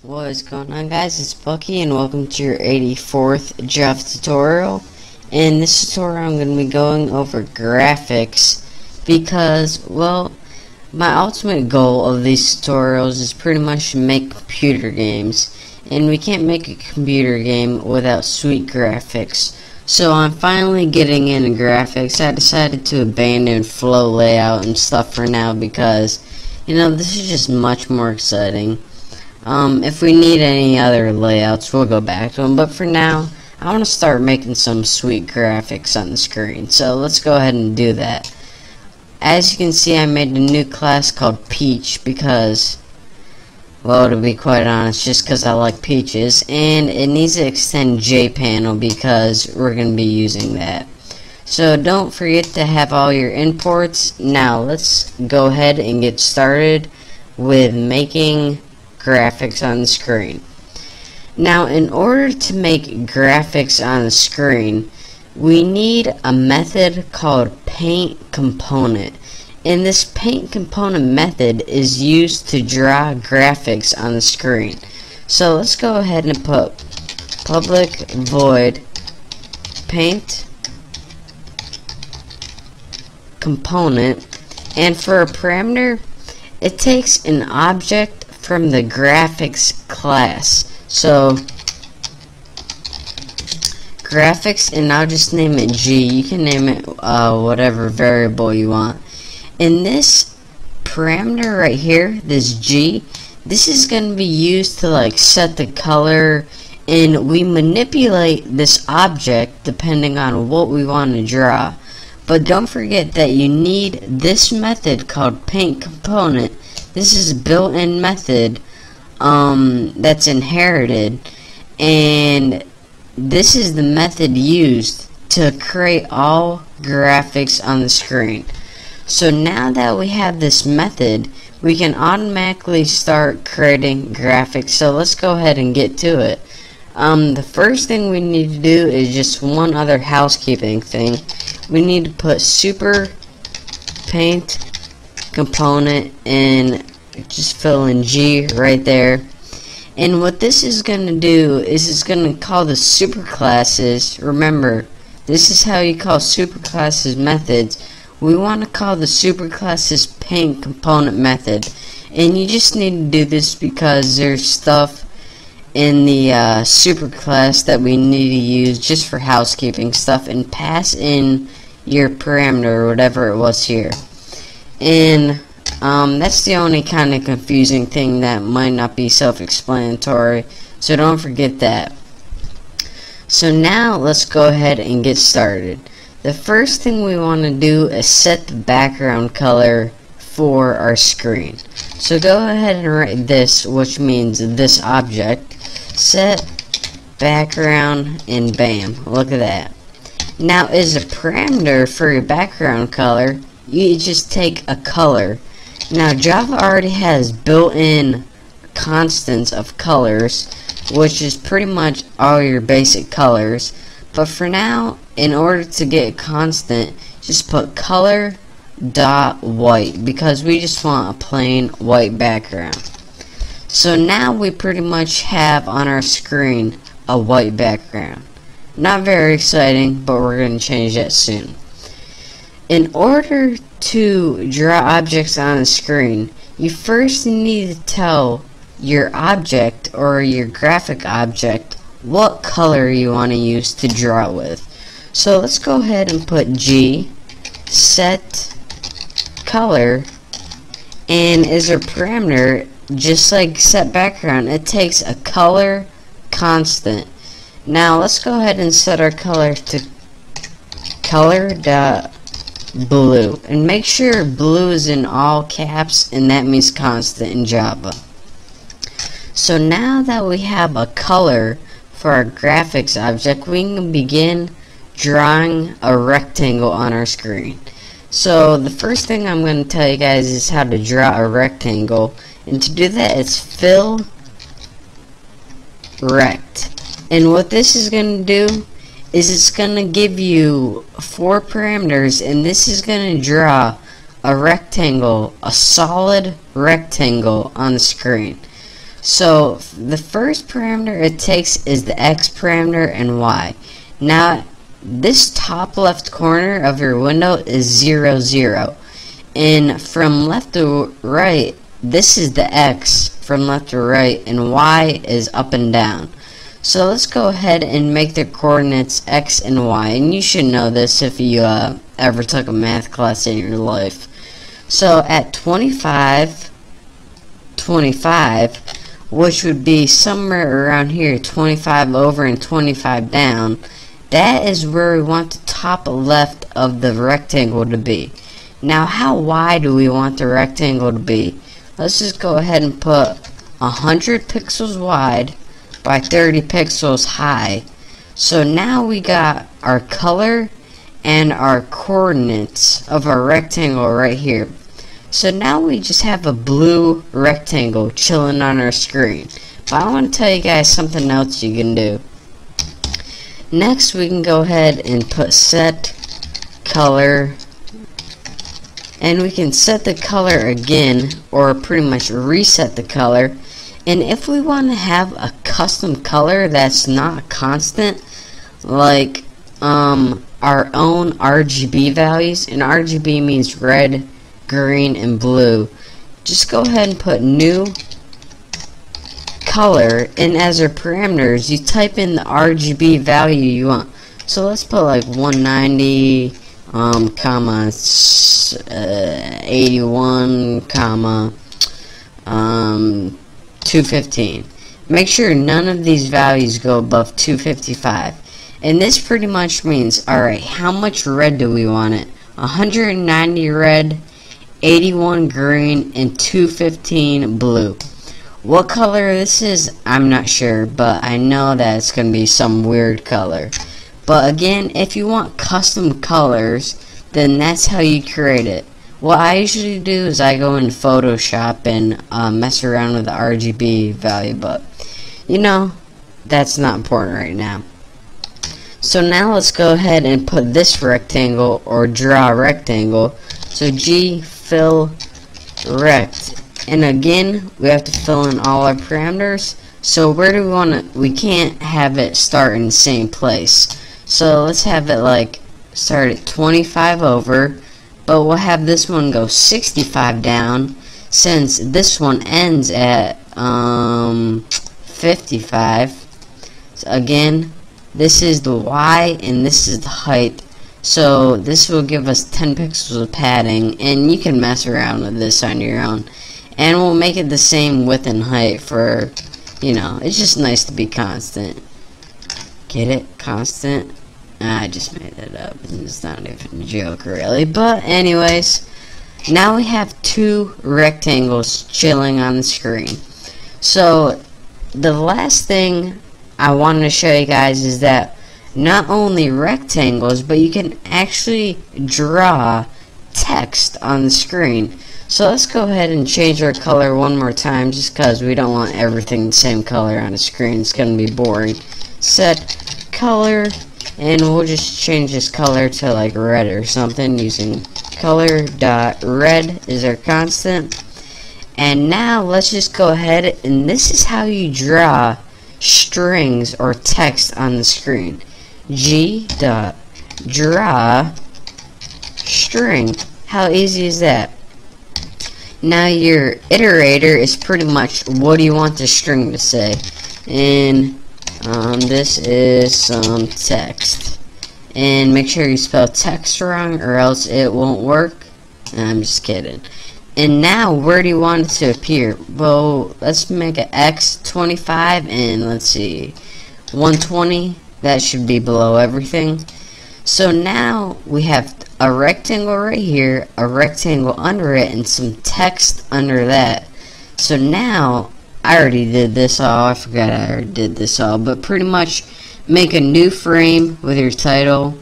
What is going on, guys? It's Bucky and welcome to your 84th Java tutorial. In this tutorial I'm going to be going over graphics because, well, my ultimate goal of these tutorials is pretty much to make computer games, and we can't make a computer game without sweet graphics. So I'm finally getting into graphics. I decided to abandon flow layout and stuff for now because, you know, this is just much more exciting. If we need any other layouts, we'll go back to them, but for now, I want to start making some sweet graphics on the screen, so let's go ahead and do that. As you can see, I made a new class called Peach because, well, to be quite honest, just because I like peaches, and it needs to extend JPanel because we're going to be using that. So don't forget to have all your imports. Now, let's go ahead and get started with making graphics on the screen. Now, in order to make graphics on the screen, we need a method called paint component, and this paint component method is used to draw graphics on the screen. So let's go ahead and put public void paint component, and for a parameter, it takes an object from the graphics class. So graphics, and I'll just name it G. You can name it whatever variable you want. In this parameter right here, this G, this is going to be used to like set the color, and we manipulate this object depending on what we want to draw. But don't forget that you need this method called paint component. This is a built-in method that's inherited, and this is the method used to create all graphics on the screen. So now that we have this method, we can automatically start creating graphics. So let's go ahead and get to it. The first thing we need to do is just one other housekeeping thing. We need to put super paint component and just fill in G right there. And what this is going to do is it's going to call the superclasses. Remember, this is how you call superclasses methods. We want to call the superclasses paint component method, and you just need to do this because there's stuff in the superclass that we need to use just for housekeeping stuff, and pass in your parameter or whatever it was here. And that's the only kind of confusing thing that might not be self-explanatory, so don't forget that. So now let's go ahead and get started. The first thing we want to do is set the background color for our screen. So go ahead and write this, which means this object, set background, and bam, look at that. Now, as a parameter for your background color, you just take a color. Now, Java already has built-in constants of colors, which is pretty much all your basic colors. But for now, in order to get a constant, just put color dot white, because we just want a plain white background. So now we pretty much have on our screen a white background. Not very exciting, but we're going to change that soon. In order to draw objects on the screen, you first need to tell your object or your graphic object what color you want to use to draw with. So let's go ahead and put G set color, and as a parameter, just like set background, it takes a color constant. Now let's go ahead and set our color to color dot blue, and make sure blue is in all caps, and that means constant in Java. So now that we have a color for our graphics object, we can begin drawing a rectangle on our screen. So the first thing I'm going to tell you guys is how to draw a rectangle, and to do that, it's fill rect. And what this is going to do is it's going to give you 4 parameters, and this is going to draw a rectangle, a solid rectangle on the screen. So the first parameter it takes is the X parameter and Y. Now this top left corner of your window is 0, 0. And from left to right, this is the X from left to right, and Y is up and down. So let's go ahead and make the coordinates X and Y, and you should know this if you ever took a math class in your life. So at 25, 25, which would be somewhere around here, 25 over and 25 down, that is where we want the top left of the rectangle to be. Now, how wide do we want the rectangle to be? Let's just go ahead and put 100 pixels wide by 30 pixels high. So now we got our color and our coordinates of our rectangle right here. So now we just have a blue rectangle chilling on our screen. But I want to tell you guys something else you can do. Next, we can go ahead and put set color, and we can set the color again, or pretty much reset the color. And if we want to have a custom color that's not constant, like our own RGB values, and RGB means red, green, and blue, just go ahead and put new color, and as our parameters you type in the RGB value you want. So let's put like 190 comma 81 comma 215. Make sure none of these values go above 255. And this pretty much means, alright, how much red do we want it? 190 red, 81 green, and 215 blue. What color this is, I'm not sure, but I know that it's going to be some weird color. But again, if you want custom colors, then that's how you create it. What I usually do is I go in Photoshop and mess around with the RGB value, but you know, that's not important right now. So now let's go ahead and put this rectangle, or draw a rectangle. So G fill rect, and again we have to fill in all our parameters. So where do we want to, we can't have it start in the same place, so let's have it like start at 25 over, but we'll have this one go 65 down, since this one ends at 55. So again, this is the Y and this is the height. So this will give us 10 pixels of padding, and you can mess around with this on your own. And we'll make it the same width and height for, you know, it's just nice to be constant. Get it? Constant? I just made that up. It's not even a joke, really. But anyways, now we have two rectangles chilling on the screen. So the last thing I wanted to show you guys is that not only rectangles, but you can actually draw text on the screen. So let's go ahead and change our color one more time, just because we don't want everything the same color on the screen. It's going to be boring. Set color, and we'll just change this color to like red or something using color.red is our constant. And now let's just go ahead, and this is how you draw strings or text on the screen. G.draw string. How easy is that? Now your iterator is pretty much what do you want the string to say. And this is some text. And make sure you spell text wrong or else it won't work. I'm just kidding. And now where do you want it to appear? Well, let's make an X25 and let's see, 120. That should be below everything. So now we have a rectangle right here, a rectangle under it, and some text under that. So now, I already did this all, I forgot I already did this all, but pretty much make a new frame with your title,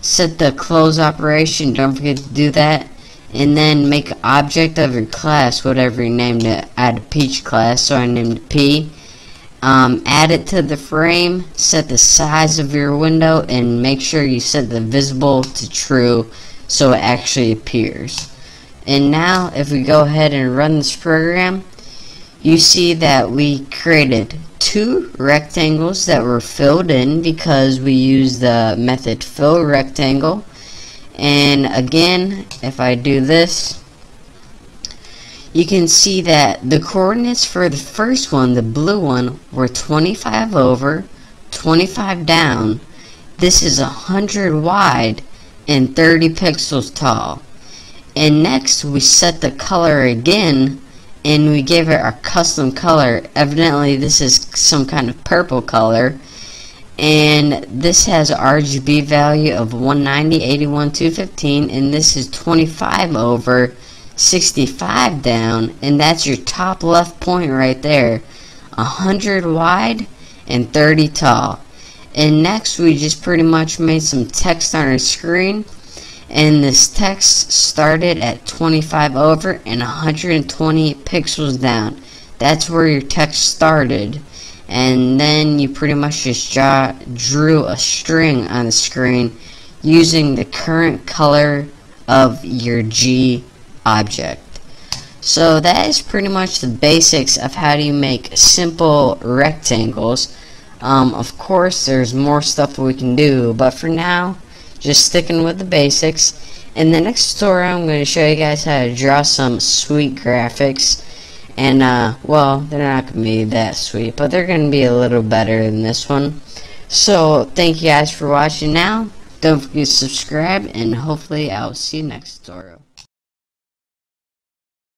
set the close operation, don't forget to do that, and then make an object of your class, whatever you named it. I had a Peach class, so I named it P. Add it to the frame, set the size of your window, and make sure you set the visible to true so it actually appears. And now if we go ahead and run this program, you see that we created 2 rectangles that were filled in because we used the method fill rectangle. And again, if I do this, you can see that the coordinates for the first one, the blue one, were 25 over, 25 down. This is 100 wide and 30 pixels tall. And next we set the color again, and we gave it our custom color. Evidently this is some kind of purple color, and this has an RGB value of 190, 81, 215, and this is 25 over, 65 down, and that's your top left point right there, 100 wide and 30 tall. And next we just pretty much made some text on our screen, and this text started at 25 over and 120 pixels down. That's where your text started, and then you pretty much just drew a string on the screen using the current color of your G object. So that is pretty much the basics of how do you make simple rectangles. Of course there's more stuff that we can do, but for now just sticking with the basics. In the next tutorial I'm going to show you guys how to draw some sweet graphics, and well, they're not going to be that sweet, but they're going to be a little better than this one. So thank you guys for watching. Now don't forget to subscribe, and hopefully I'll see you next tutorial.